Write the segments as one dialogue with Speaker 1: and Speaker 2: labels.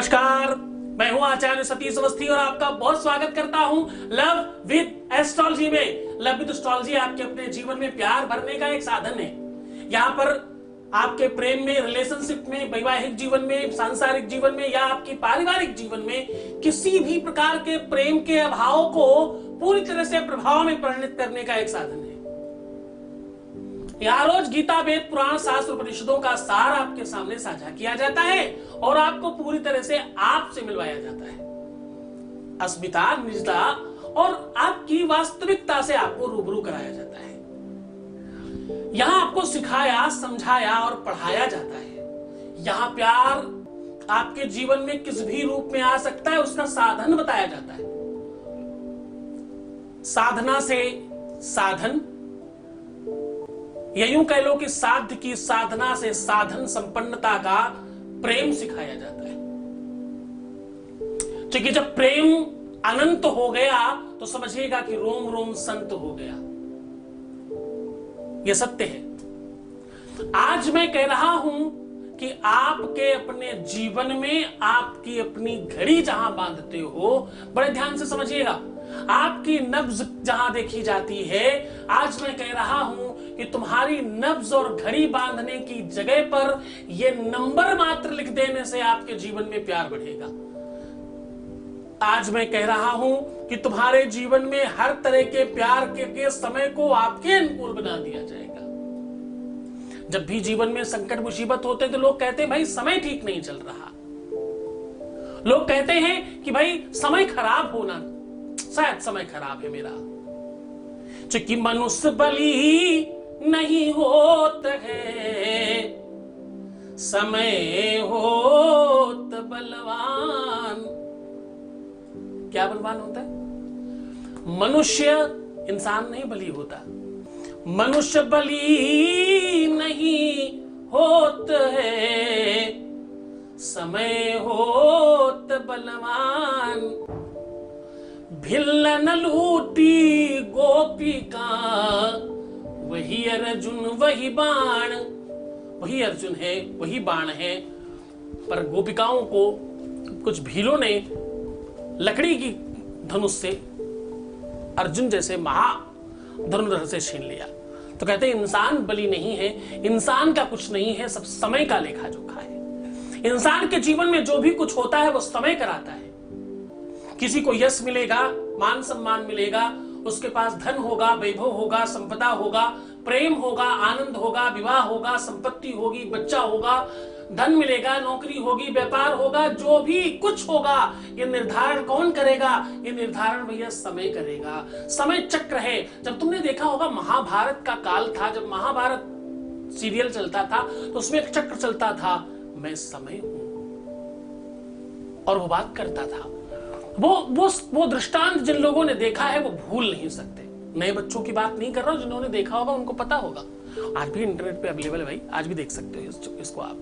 Speaker 1: नमस्कार, मैं हूं आचार्य सतीश अवस्थी और आपका बहुत स्वागत करता हूं लव विद एस्ट्रोलॉजी में। लव विद एस्ट्रोलॉजी आपके अपने जीवन में प्यार भरने का एक साधन है। यहाँ पर आपके प्रेम में, रिलेशनशिप में, वैवाहिक जीवन में, सांसारिक जीवन में या आपके पारिवारिक जीवन में किसी भी प्रकार के प्रेम के अभाव को पूरी तरह से प्रभाव में परिणत करने का एक साधन है। यहाँ रोज गीता, वेद, पुराण, शास्त्र, उपनिषदों का सार आपके सामने साझा किया जाता है और आपको पूरी तरह से आपसे मिलवाया जाता है। अस्मिता, निजता और आपकी वास्तविकता से आपको रूबरू कराया जाता है। यहाँ आपको सिखाया, समझाया और पढ़ाया जाता है। यहाँ प्यार आपके जीवन में किस भी रूप में आ सकता है, उसका साधन बताया जाता है। साधना से साधन, या यूं कह लो कि साध्य की साधना से साधन संपन्नता का प्रेम सिखाया जाता है। क्योंकि जब प्रेम अनंत हो गया तो समझिएगा कि रोम रोम संत हो गया। यह सत्य है। आज मैं कह रहा हूं कि आपके अपने जीवन में आपकी अपनी घड़ी जहां बांधते हो, बड़े ध्यान से समझिएगा, आपकी नब्ज जहां देखी जाती है, आज मैं कह रहा हूं कि तुम्हारी नब्ज और घड़ी बांधने की जगह पर यह नंबर मात्र लिख देने से आपके जीवन में प्यार बढ़ेगा। आज मैं कह रहा हूं कि तुम्हारे जीवन में हर तरह के प्यार के समय को आपके अनुकूल बना दिया जाएगा। जब भी जीवन में संकट मुसीबत होते तो लोग कहते हैं भाई समय ठीक नहीं चल रहा। लोग कहते हैं कि भाई समय खराब होना, शायद समय खराब है मेरा। क्योंकि मनुष्य बली नहीं होत है, समय होत बलवान। क्या बलवान होता है? मनुष्य, इंसान नहीं बली होता। मनुष्य बली नहीं होत है, समय होत बलवान। भिल्लन लूटी गोपिका, वही अर्जुन वही बाण। वही अर्जुन है, वही बाण है। पर गोपिकाओं को कुछ भीलों ने लकड़ी की धनुष से अर्जुन जैसे महाधनुर्धर से छीन लिया। तो कहते हैं इंसान बली नहीं है, इंसान का कुछ नहीं है, सब समय का लेखा जोखा है। इंसान के जीवन में जो भी कुछ होता है वो समय कराता है। किसी को यश मिलेगा, मान सम्मान मिलेगा, उसके पास धन होगा, वैभव होगा, संपदा होगा, प्रेम होगा, आनंद होगा, विवाह होगा, संपत्ति होगी, बच्चा होगा, धन मिलेगा, नौकरी होगी, व्यापार होगा, जो भी कुछ होगा, ये निर्धारण कौन करेगा? ये निर्धारण भैया समय करेगा। समय चक्र है। जब तुमने देखा होगा महाभारत का काल था, जब महाभारत सीरियल चलता था तो उसमें एक चक्र चलता था, मैं समय हूं, और वो बात करता था। वो दृष्टांत जिन लोगों ने देखा है वो भूल नहीं सकते। नए बच्चों की बात नहीं कर रहा हूं, जिन्होंने देखा होगा उनको पता होगा। आज भी इंटरनेट पे अवेलेबल है भाई, आज भी देख सकते हो इसको आप।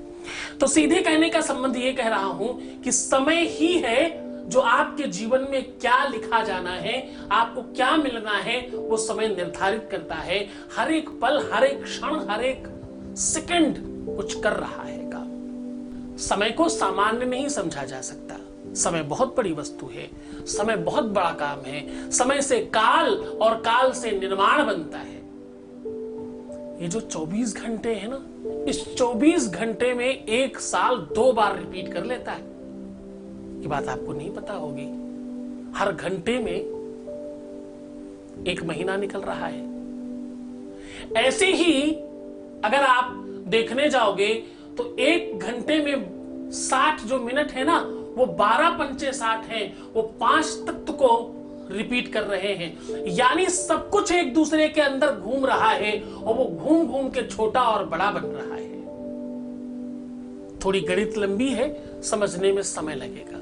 Speaker 1: तो सीधे कहने का संबंध ये कह रहा हूं कि समय ही है जो आपके जीवन में क्या लिखा जाना है, आपको क्या मिलना है, वो समय निर्धारित करता है। हर एक पल, हर एक क्षण, हर एक सेकंड कुछ कर रहा है काम। समय को सामान्य नहीं समझा जा सकता। समय बहुत बड़ी वस्तु है, समय बहुत बड़ा काम है। समय से काल और काल से निर्माण बनता है। ये जो 24 घंटे है ना, इस 24 घंटे में एक साल 2 बार रिपीट कर लेता है। ये बात आपको नहीं पता होगी। हर घंटे में एक महीना निकल रहा है। ऐसे ही अगर आप देखने जाओगे तो एक घंटे में 60 जो मिनट है ना, वो 12 पंचे 60 हैं। वो 5 तत्व को रिपीट कर रहे हैं। यानी सब कुछ एक दूसरे के अंदर घूम रहा है और वो घूम घूम के छोटा और बड़ा बन रहा है। थोड़ी गणित लंबी है, समझने में समय लगेगा।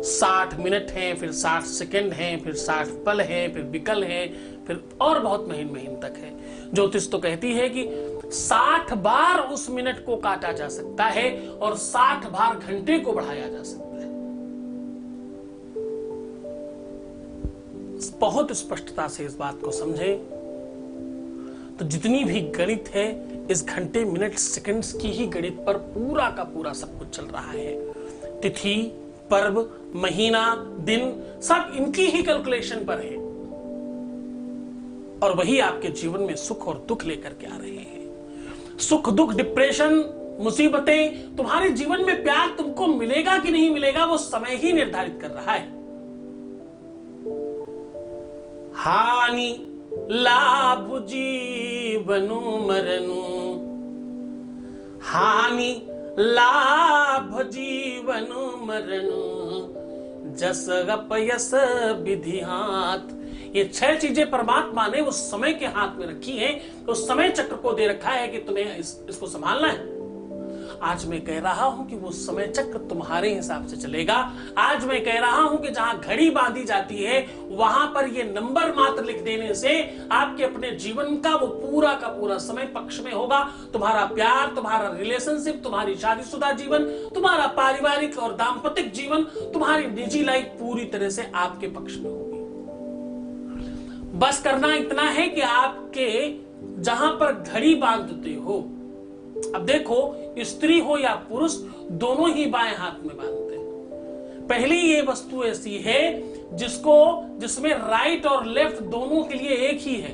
Speaker 1: 60 मिनट हैं, फिर 60 सेकंड हैं, फिर 60 पल हैं, फिर विकल हैं, फिर और बहुत महीन तक है। ज्योतिष तो कहती है कि 60 बार उस मिनट को काटा जा सकता है और 60 बार घंटे को बढ़ाया जा सकता है। बहुत स्पष्टता से इस बात को समझें तो जितनी भी गणित है, इस घंटे मिनट सेकंड्स की ही गणित पर पूरा का पूरा सब कुछ चल रहा है। तिथि, पर्व, महीना, दिन सब इनकी ही कैलकुलेशन पर है, और वही आपके जीवन में सुख और दुख लेकर के आ रहे हैं। सुख, दुख, डिप्रेशन, मुसीबतें, तुम्हारे जीवन में प्यार तुमको मिलेगा कि नहीं मिलेगा वो समय ही निर्धारित कर रहा है। हानि लाभ जीवनु मरनु, हानि लाभ जीवनु मरनु, जस अपयस विधि हाथ। ये 6 चीजें परमात्मा ने उस समय के हाथ में रखी हैं, उस समय चक्र को दे रखा है कि तुम्हें इसको संभालना है। आज मैं कह रहा हूं कि वो समय चक्र तुम्हारे हिसाब से चलेगा। आज मैं कह रहा हूं कि जहां घड़ी बांधी जाती है वहां पर ये नंबर मात्र लिख देने से आपके अपने जीवन का वो पूरा का पूरा समय पक्ष में होगा। तुम्हारा प्यार, तुम्हारा रिलेशनशिप, तुम्हारी शादीशुदा जीवन, तुम्हारा पारिवारिक और दाम्पतिक जीवन, तुम्हारी निजी लाइफ पूरी तरह से आपके पक्ष में होगी। बस करना इतना है कि आपके जहां पर घड़ी बांधते हो, अब देखो स्त्री हो या पुरुष दोनों ही बाएं हाथ में बांधते हैं। पहली ये वस्तु ऐसी है जिसमें राइट और लेफ्ट दोनों के लिए एक ही है।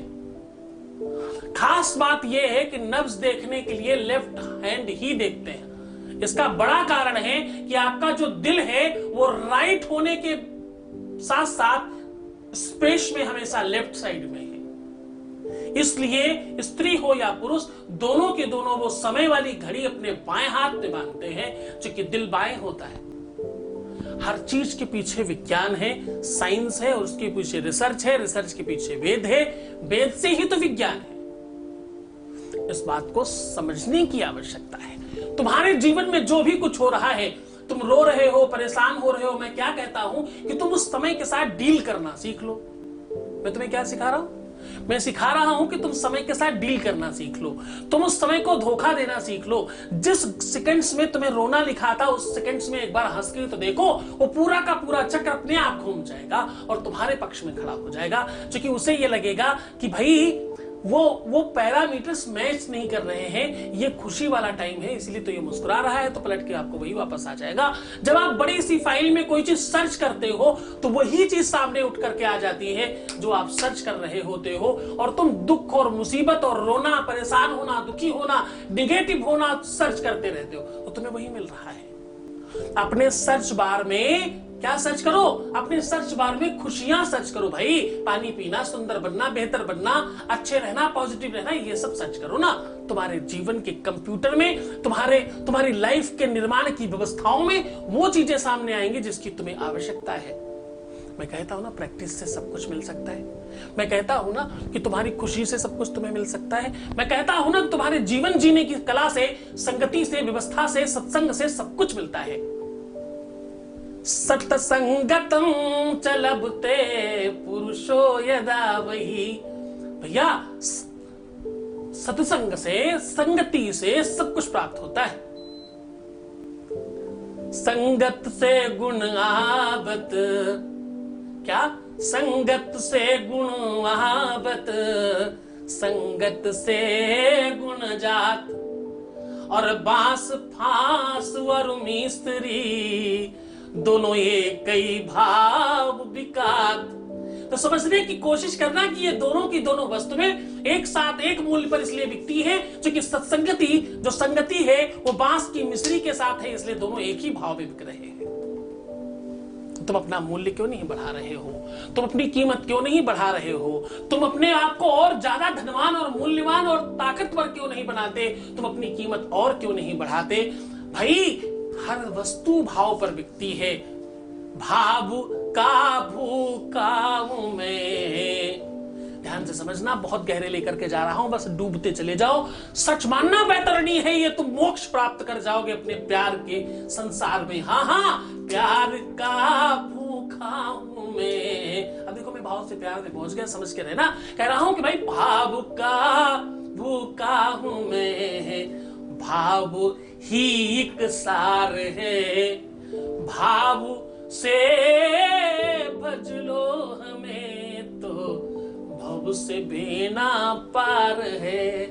Speaker 1: खास बात यह है कि नब्ज देखने के लिए लेफ्ट हैंड ही देखते हैं। इसका बड़ा कारण है कि आपका जो दिल है वो राइट होने के साथ साथ स्पेस में हमेशा लेफ्ट साइड में है। इसलिए स्त्री हो या पुरुष दोनों के दोनों वो समय वाली घड़ी अपने बाएं हाथ में बांधते हैं, क्योंकि दिल बाएं होता है। हर चीज के पीछे विज्ञान है, साइंस है, और उसके पीछे रिसर्च है, रिसर्च के पीछे वेद है, वेद से ही तो विज्ञान है। इस बात को समझने की आवश्यकता है। तुम्हारे जीवन में जो भी कुछ हो रहा है, तुम रो रहे हो, परेशान हो रहे हो, मैं क्या कहता हूं कि तुम उस समय के साथ डील करना सीख लो। मैं तुम्हें क्या सिखा रहा हूं? मैं सिखा रहा हूं कि तुम समय के साथ डील करना सीख लो। तुम उस समय को धोखा देना सीख लो। जिस सेकंड्स में तुम्हें रोना लिखा था उस सेकंड्स में एक बार हंस के तो देखो, वो पूरा का पूरा चक्र अपने आप घूम जाएगा और तुम्हारे पक्ष में खड़ा हो जाएगा। क्योंकि उसे ये लगेगा कि भाई वो पैरामीटर्स मैच नहीं कर रहे हैं, ये खुशी वाला टाइम है इसलिए तो ये मुस्कुरा रहा है, तो पलट के आपको वही वापस आ जाएगा। जब आप बड़ी सी फाइल में कोई चीज सर्च करते हो तो वही चीज सामने उठ करके आ जाती है जो आप सर्च कर रहे होते हो, और तुम दुख और मुसीबत और रोना, परेशान होना, दुखी होना, निगेटिव होना सर्च करते रहते हो, तो तुम्हें वही मिल रहा है। अपने सर्च बार में क्या सर्च करो? अपने सर्च बार में खुशियां सर्च करो भाई। पानी पीना, सुंदर बनना, बेहतर बनना, अच्छे रहना, पॉजिटिव रहना, ये सब सर्च करो ना। तुम्हारे जीवन के कंप्यूटर में, तुम्हारी लाइफ के निर्माण की व्यवस्थाओं में वो चीजें सामने आएंगी जिसकी तुम्हें आवश्यकता है। मैं कहता हूं ना, प्रैक्टिस से सब कुछ मिल सकता है। मैं कहता हूं ना कि तुम्हारी खुशी से सब कुछ तुम्हें मिल सकता है। मैं कहता हूं ना, तुम्हारे जीवन जीने की कला से, संगति से, व्यवस्था से, सत्संग से सब कुछ मिलता है। सत्संगतम च लभते पुरुषो यदा वही। भैया सत्संग से, संगति से सब कुछ प्राप्त होता है। संगत से गुण आवत, क्या? संगत से गुण आवत, संगत से गुण जात, और बांस फांस और मिस्त्री दोनों एक ही भाव विकात। तो समझने की कोशिश करना कि ये दोनों की दोनों वस्तुएं एक साथ एक मूल्य पर इसलिए बिकती है क्योंकि सत्संगति, जो संगति है वो बांस की मिश्री के साथ है, इसलिए दोनों एक ही भाव में बिक रहे हैं। तुम अपना मूल्य क्यों नहीं बढ़ा रहे हो? तुम अपनी कीमत क्यों नहीं बढ़ा रहे हो? तुम अपने आप को और ज्यादा धनवान और मूल्यवान और ताकतवर क्यों नहीं बनाते? तुम अपनी कीमत और क्यों नहीं बढ़ाते? भाई हर वस्तु भाव पर बिकती है। भाव का भूखा हूं मैं। ध्यान से समझना, बहुत गहरे लेकर के जा रहा हूं, बस डूबते चले जाओ। सच मानना बेहतर नहीं है, ये तुम मोक्ष प्राप्त कर जाओगे अपने प्यार के संसार में। हाँ, प्यार का भूखा हूं मैं। अब देखो, मैं भाव से प्यार में पहुंच गया, समझ के रहना। कह रहा हूं कि भाई भाव का भूखा हूं मैं, भाव ही एक सार है, भाव से भज लो हमें तो भव से बेना पार है।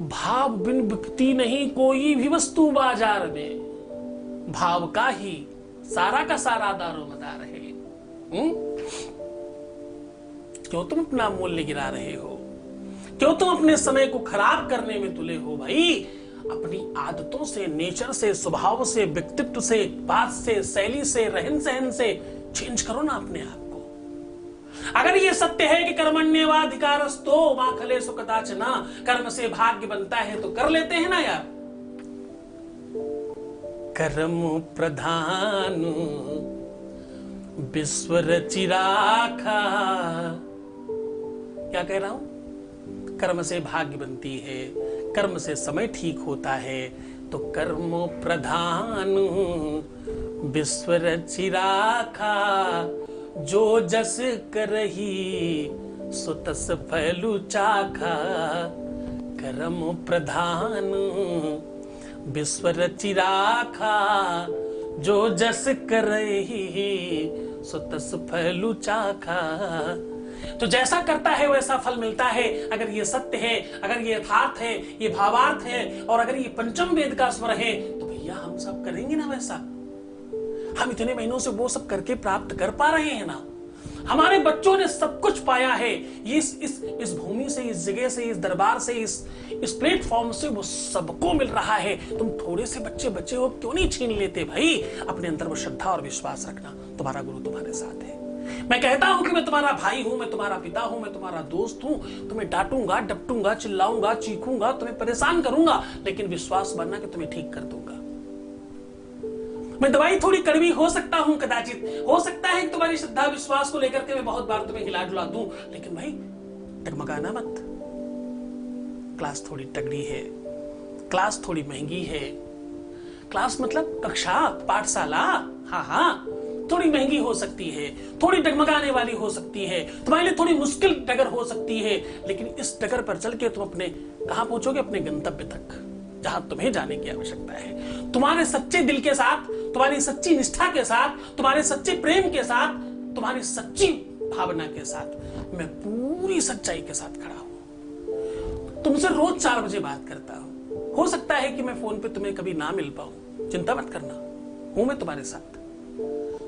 Speaker 1: भाव बिन बिकती नहीं कोई भी वस्तु बाजार में। भाव का ही सारा का सारा दारोमदार है। क्यों तुम अपना मूल्य गिरा रहे हो? क्यों तुम अपने समय को खराब करने में तुले हो भाई? अपनी आदतों से, नेचर से, स्वभाव से, व्यक्तित्व से, बात से, शैली से, रहन सहन से चेंज करो ना अपने आप को। अगर ये सत्य है कि कर्मण्येवाधिकारस्तो मा फलेषु कदाचन, कर्म से भाग्य बनता है तो कर लेते हैं ना यार। कर्म प्रधान विश्व रचि राखा। क्या कह रहा हूं? कर्म से भाग्य बनती है, कर्म से समय ठीक होता है, तो कर्म प्रधान विश्व रचि राखा। जो जस करही सो तस फैलु चाखा। कर्म प्रधान विश्व रचि राखा। जो जस करही सो तस फैलु चाखा। तो जैसा करता है वैसा फल मिलता है। अगर ये सत्य है, अगर ये यथार्थ है, ये भावार्थ है, और अगर ये पंचम वेद का स्वर है, तो भैया हम सब करेंगे ना वैसा। हम इतने महीनों से वो सब करके प्राप्त कर पा रहे हैं ना। हमारे बच्चों ने सब कुछ पाया है। ये इस भूमि से, इस जगह से, इस दरबार से, इस प्लेटफॉर्म से वो सबको मिल रहा है। तुम थोड़े से बच्चे बच्चे हो, क्यों नहीं छीन लेते भाई? अपने अंदर वो श्रद्धा और विश्वास रखना। तुम्हारा गुरु तुम्हारे साथ है। मैं कहता हूं कि मैं तुम्हारा भाई हूं, मैं तुम्हारा पिता हूं, मैं तुम्हारा दोस्त हूं। तुम्हें डांटूंगा, डपटूंगा, चिल्लाऊंगा, चीखूंगा, तुम्हें परेशान करूंगा, लेकिन विश्वास बनना कि तुम्हें ठीक कर दूंगा। मैं दवाई थोड़ी कड़वी हो सकता हूं, कदाचित हो सकता है कि तुम्हारी श्रद्धा विश्वास को लेकर के मैं बहुत बार तुम्हें हिला डुला दूं, लेकिन भाई डगमगाना मत। क्लास थोड़ी तगड़ी है, क्लास थोड़ी महंगी है। क्लास मतलब कक्षा, पाठशाला, हाँ, थोड़ी महंगी हो सकती है, थोड़ी डगमगाने वाली हो सकती है, तुम्हारे लिए थोड़ी मुश्किल डगर हो सकती है, लेकिन इस डगर पर चल के तुम अपने कहां पहुंचोगे? अपने गंतव्य तक, जहां तुम्हें जाने की आवश्यकता है। तुम्हारे सच्चे दिल के साथ, तुम्हारी सच्ची निष्ठा के साथ, तुम्हारे सच्चे प्रेम के साथ, तुम्हारी सच्ची भावना के साथ मैं पूरी सच्चाई के साथ खड़ा हूं। तुमसे रोज 4 बजे बात करता हूं। हो सकता है कि मैं फोन पे तुम्हें कभी ना मिल पाऊं, चिंता मत करना, हूं मैं तुम्हारे साथ।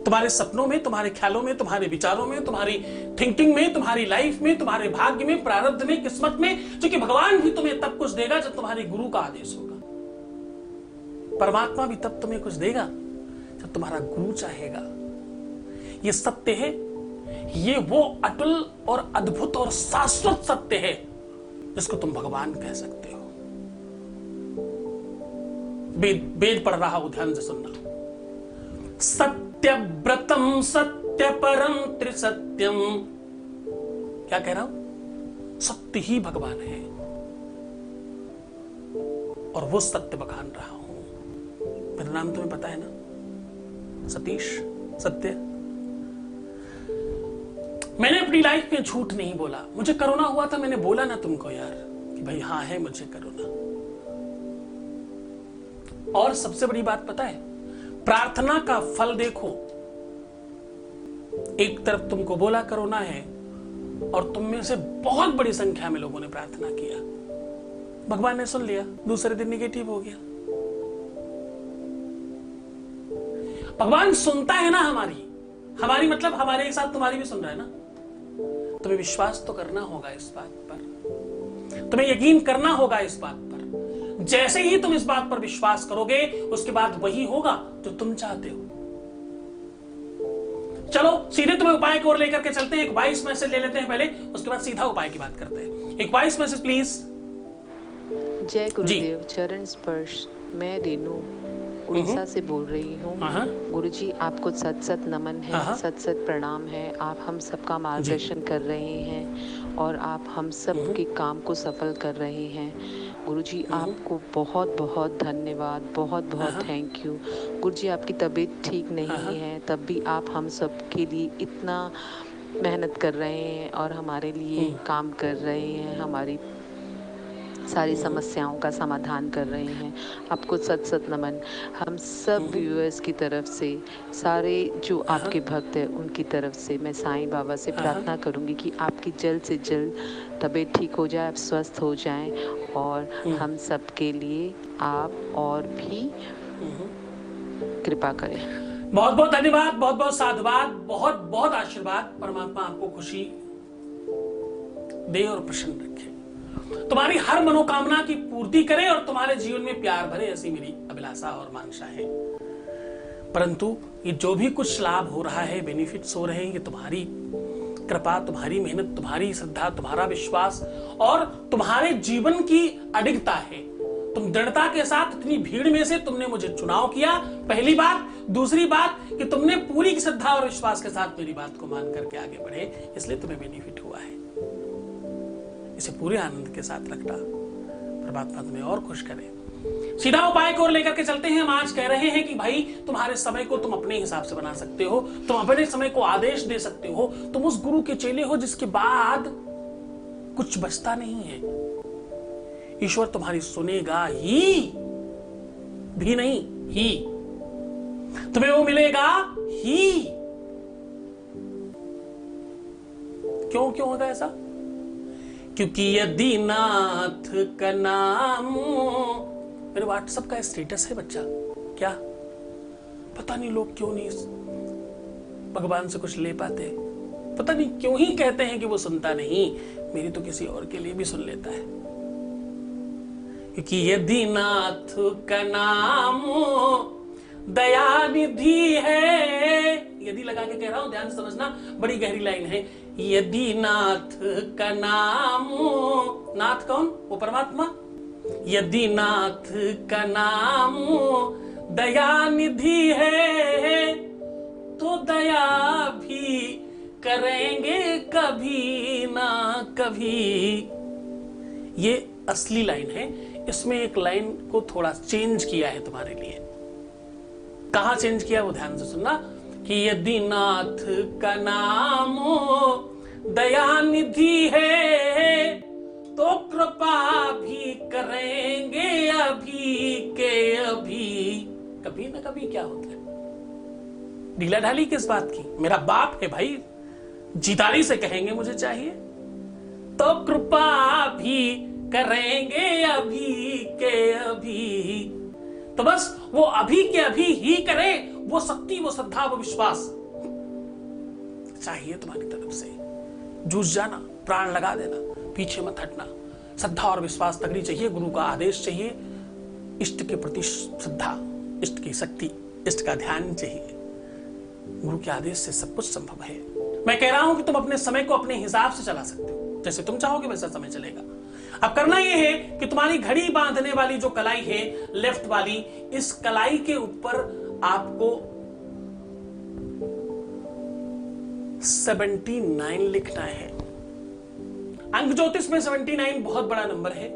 Speaker 1: तुम्हारे सपनों में, तुम्हारे ख्यालों में, तुम्हारे विचारों में, तुम्हारी थिंकिंग में, तुम्हारी लाइफ में, तुम्हारे भाग्य में, प्रारब्ध में, किस्मत में, क्योंकि भगवान भी तुम्हें तब कुछ देगा जब तुम्हारे गुरु का आदेश होगा। परमात्मा भी तब तुम्हें कुछ देगा जब तुम्हारा गुरु चाहेगा। ये सत्य है, ये वो अटल और अद्भुत और शाश्वत सत्य है जिसको तुम भगवान कह सकते हो। वेद पढ़ रहा हूं, ध्यान से सुनना। सत्यव्रतम सत्य परम त्रिसत्यम। क्या कह रहा हूं? सत्य ही भगवान है और वो सत्य बखान रहा हूं। मेरा नाम तुम्हें पता है ना, सतीश, सत्य। मैंने अपनी लाइफ में झूठ नहीं बोला। मुझे कोरोना हुआ था, मैंने बोला ना तुमको यार कि भाई हाँ है मुझे कोरोना। और सबसे बड़ी बात पता है, प्रार्थना का फल देखो। एक तरफ तुमको बोला कोरोना है और तुम में से बहुत बड़ी संख्या में लोगों ने प्रार्थना किया, भगवान ने सुन लिया, दूसरे दिन निगेटिव हो गया। भगवान सुनता है ना हमारी मतलब हमारे साथ तुम्हारी भी सुन रहा है ना। तुम्हें विश्वास तो करना होगा इस बात पर, तुम्हें यकीन करना होगा इस बात पर। जैसे ही तुम इस बात पर विश्वास करोगे, उसके बाद वही होगा जो तुम चाहते हो। चलो सीधे तुम्हें उपाय की ओर लेकर के चलते हैं। एक वॉइस मैसेज ले लेते हैं पहले, उसके बाद सीधा उपाय की बात करते हैं। एक वॉइस मैसेज प्लीज।
Speaker 2: जय गुरुदेव, चरण स्पर्श। मैं रेनू उड़ीसा से बोल रही हूँ। गुरुजी आपको सत सत नमन है, सत सत प्रणाम है। आप हम सबका मार्गदर्शन कर रहे हैं और आप हम सब के काम को सफल कर रहे हैं। गुरुजी आपको बहुत बहुत धन्यवाद, बहुत बहुत थैंक यू। गुरुजी आपकी तबीयत ठीक नहीं है, तब भी आप हम सब के लिए इतना मेहनत कर रहे हैं और हमारे लिए काम कर रहे हैं, हमारी सारी समस्याओं का समाधान कर रहे हैं। आपको सत सत नमन। हम सब व्यूअर्स की तरफ से, सारे जो आपके भक्त हैं उनकी तरफ से मैं साईं बाबा से प्रार्थना करूंगी कि आपकी जल्द से जल्द तबीयत ठीक हो जाए, आप स्वस्थ हो जाएं और हम सब के लिए आप और भी कृपा करें।
Speaker 1: बहुत बहुत धन्यवाद, बहुत बहुत साधुवाद, बहुत बहुत आशीर्वाद। परमात्मा आपको खुशी दे और प्रसन्न रखे, तुम्हारी हर मनोकामना की पूर्ति करे और तुम्हारे जीवन में प्यार भरे, ऐसी मेरी अभिलाषा और मांशा है। परंतु ये जो भी कुछ लाभ हो रहा है, बेनिफिट्स हो रहे हैं, ये तुम्हारी कृपा, तुम्हारी मेहनत, तुम्हारी श्रद्धा, तुम्हारा विश्वास और तुम्हारे जीवन की अडिगता है। तुम दृढ़ता के साथ इतनी भीड़ में से तुमने मुझे चुनाव किया, पहली बात। दूसरी बात कि तुमने पूरी श्रद्धा और विश्वास के साथ मेरी बात को मान करके आगे बढ़े, इसलिए तुम्हें बेनिफिट हुआ है। इसे पूरे आनंद के साथ रखना, परमात्मा तुम्हें और खुश करे। सीधा उपाय को लेकर के चलते हैं। हम आज कह रहे हैं कि भाई तुम्हारे समय को तुम अपने हिसाब से बना सकते हो, तुम अपने समय को आदेश दे सकते हो। तुम उस गुरु के चेले हो जिसके बाद कुछ बचता नहीं है। ईश्वर तुम्हारी सुनेगा ही भी नहीं, ही तुम्हें वो मिलेगा ही। क्यों क्यों होगा ऐसा? क्योंकि यदि नाथ का नाम, मेरे व्हाट्सएप का स्टेटस है बच्चा, क्या पता नहीं लोग क्यों नहीं भगवान से कुछ ले पाते, पता नहीं क्यों ही कहते हैं कि वो सुनता नहीं। मेरी तो किसी और के लिए भी सुन लेता है। क्योंकि यदि नाथ का नाम दया निधि है, यदि लगा के कह रहा हूं, ध्यान से समझना, बड़ी गहरी लाइन है। यदि नाथ का नाम, नाथ कौन? वो परमात्मा। यदि नाथ का नाम दया निधि है तो दया भी करेंगे कभी ना कभी। ये असली लाइन है। इसमें एक लाइन को थोड़ा चेंज किया है तुम्हारे लिए। कहां चेंज किया वो ध्यान से सुनना। कि यदि नाथ का नाम दया निधि है तो कृपा भी करेंगे अभी के अभी। कभी ना कभी क्या होता है? ढीला ढाली किस बात की? मेरा बाप है भाई, जितारी से कहेंगे मुझे चाहिए, तो कृपा भी करेंगे अभी के अभी। तो बस वो अभी के अभी ही करे। वो शक्ति, वो श्रद्धा, वो विश्वास चाहिए तुम्हारी तरफ से। जूझ जाना, प्राण लगा देना, पीछे मत हटना। श्रद्धा और विश्वास तगड़ी चाहिए, गुरु का आदेश चाहिए, इष्ट के प्रति श्रद्धा, इष्ट की शक्ति, इष्ट का ध्यान चाहिए। गुरु के आदेश से सब कुछ संभव है। मैं कह रहा हूं कि तुम अपने समय को अपने हिसाब से चला सकते हो, जैसे तुम चाहोगे वैसा समय चलेगा। अब करना यह है कि तुम्हारी घड़ी बांधने वाली जो कलाई है, लेफ्ट वाली, इस कलाई के ऊपर आपको 79 लिखना है। अंक ज्योतिष में 79 बहुत बड़ा नंबर है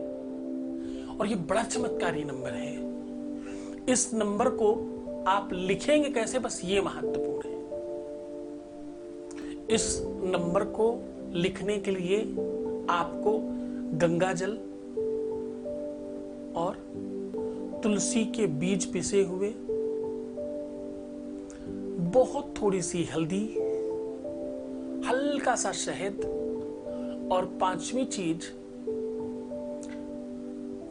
Speaker 1: और ये बड़ा चमत्कारी नंबर है। इस नंबर को आप लिखेंगे कैसे, बस ये महत्वपूर्ण है। इस नंबर को लिखने के लिए आपको गंगा जल और तुलसी के बीज पिसे हुए, बहुत थोड़ी सी हल्दी, हल्का सा शहद और पांचवी चीज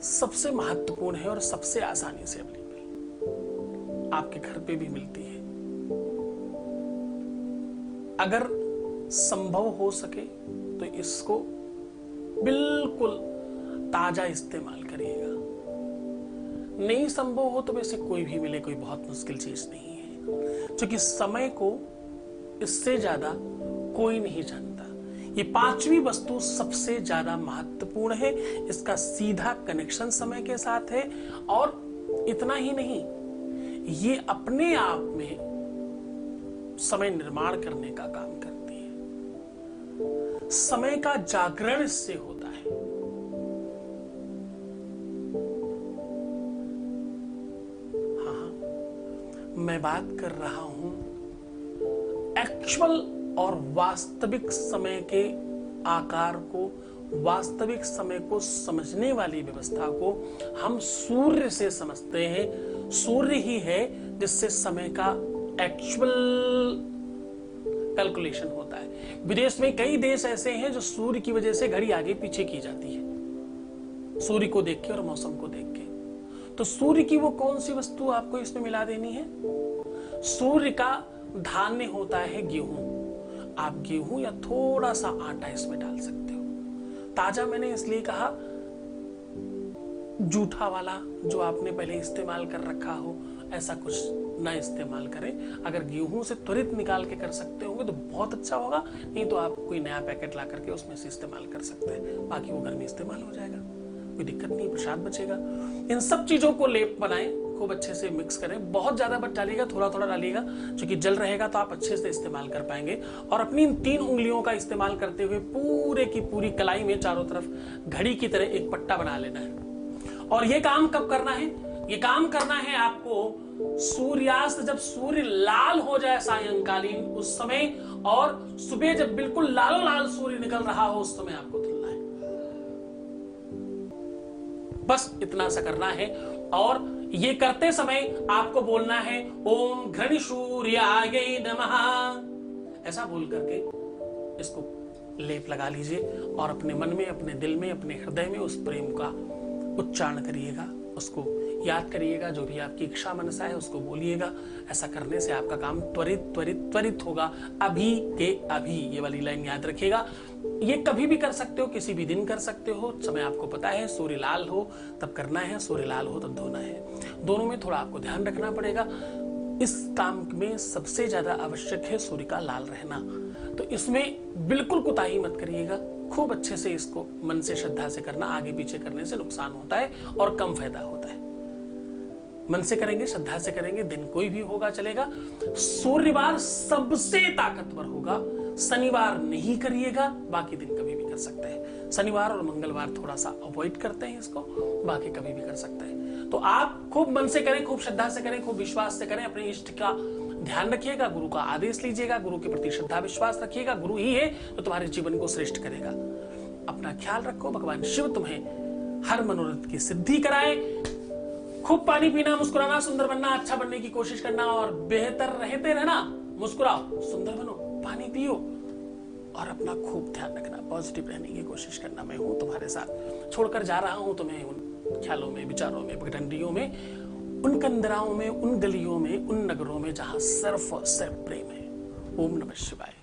Speaker 1: सबसे महत्वपूर्ण है और सबसे आसानी से अवेलेबल, आपके घर पे भी मिलती है। अगर संभव हो सके तो इसको बिल्कुल ताजा इस्तेमाल करिएगा। नहीं संभव हो तो वैसे कोई भी मिले, कोई बहुत मुश्किल चीज नहीं है, क्योंकि समय को इससे ज्यादा कोई नहीं जानता। ये पांचवी वस्तु सबसे ज्यादा महत्वपूर्ण है। इसका सीधा कनेक्शन समय के साथ है और इतना ही नहीं, ये अपने आप में समय निर्माण करने का काम करती है। समय का जागरण इससे होता है। हाँ, मैं बात कर रहा हूं एक्चुअल और वास्तविक समय के आकार को, वास्तविक समय को समझने वाली व्यवस्था को हम सूर्य से समझते हैं। सूर्य ही है जिससे समय का एक्चुअल कैलकुलेशन होता है। विदेश में कई देश ऐसे हैं जो सूर्य की वजह से घड़ी आगे पीछे की जाती है, सूर्य को देख के और मौसम को देख के। तो सूर्य की वो कौन सी वस्तु आपको इसमें मिला देनी है? सूर्य का धान्य होता है गेहूं। आप गेहूं या थोड़ा सा आटा इसमें डाल सकते हो। ताजा मैंने इसलिए कहा, जूठा वाला जो आपने पहले इस्तेमाल कर रखा हो ऐसा कुछ ना इस्तेमाल करें। अगर गेहूं से त्वरित निकाल के कर सकते होंगे तो बहुत अच्छा होगा, नहीं तो आप कोई नया पैकेट ला करके उसमें से इस्तेमाल कर सकते हैं। बाकी वो घर में इस्तेमाल हो जाएगा, कोई दिक्कत नहीं, प्रसाद बचेगा। इन सब चीजों को लेप बनाएं, खूब अच्छे से मिक्स करें। बहुत ज्यादा मत डालिएगा, थोड़ा थोड़ा डालिएगा, क्योंकि जल रहेगा तो आप अच्छे से इस्तेमाल कर पाएंगे। और अपनी इन 3 उंगलियों का इस्तेमाल करते हुए पूरे की पूरी कलाई में चारों तरफ घड़ी की तरह एक पट्टा बना लेना है। और ये काम कब करना है? ये काम करना है आपको सूर्यास्त, जब सूर्य लाल हो जाए सायंकालीन उस समय, और सुबह जब बिल्कुल लालो लाल सूर्य निकल रहा हो उस समय आपको धुलना है। बस इतना सा करना है। और ये करते समय आपको बोलना है ओम घृण सूर्याय नमः, ऐसा बोल करके इसको लेप लगा लीजिए और अपने मन में, अपने दिल में, अपने हृदय में उस प्रेम का उच्चारण करिएगा, उसको याद करिएगा। जो भी आपकी इच्छा मनसा है उसको बोलिएगा। ऐसा करने से आपका काम त्वरित त्वरित त्वरित होगा, अभी के अभी। ये वाली लाइन याद रखिएगा। ये कभी भी कर सकते हो, किसी भी दिन कर सकते हो, समय आपको पता है। सूर्य लाल हो तब करना है, सूर्य लाल हो तब धोना है। दोनों में थोड़ा आपको ध्यान रखना पड़ेगा। इस काम में सबसे ज्यादा आवश्यक है सूर्य का लाल रहना, तो इसमें बिल्कुल कोताही मत करिएगा। खूब अच्छे से इसको मन से, श्रद्धा से करना। आगे पीछे करने से नुकसान होता है और कम फायदा होता है। मन से करेंगे, श्रद्धा से करेंगे, दिन कोई भी होगा चलेगा। सूर्यवार सबसे ताकतवर होगा, शनिवार नहीं करिएगा, बाकी दिन कभी भी कर सकते हैं। शनिवार और मंगलवार थोड़ा सा अवॉइड करते हैं इसको, बाकी कभी भी कर सकते हैं। तो आप खूब मन से करें, खूब श्रद्धा से करें, खूब विश्वास से करें। अपने इष्ट का ध्यान रखिएगा, गुरु का आदेश लीजिएगा, गुरु के प्रति श्रद्धा विश्वास रखिएगा। गुरु ही है जो तुम्हारे जीवन को श्रेष्ठ करेगा। अपना ख्याल रखो। भगवान शिव तुम्हें हर मनोरथ की सिद्धि कराए। खूब पानी पीना, मुस्कुराना, सुंदर बनना, अच्छा बनने की कोशिश करना और बेहतर रहते रहना। मुस्कुराओ, सुंदर बनो, पानी पियो और अपना खूब ध्यान रखना, पॉजिटिव रहने की कोशिश करना। मैं हूं तुम्हारे साथ, छोड़कर जा रहा हूं तुम्हें उन ख्यालों में, विचारों में, पगडंडियों में, उन कंदराओं में, उन गलियों में, उन नगरों में जहां सिर्फ और सिर्फ प्रेम है। ओम नमः शिवाय।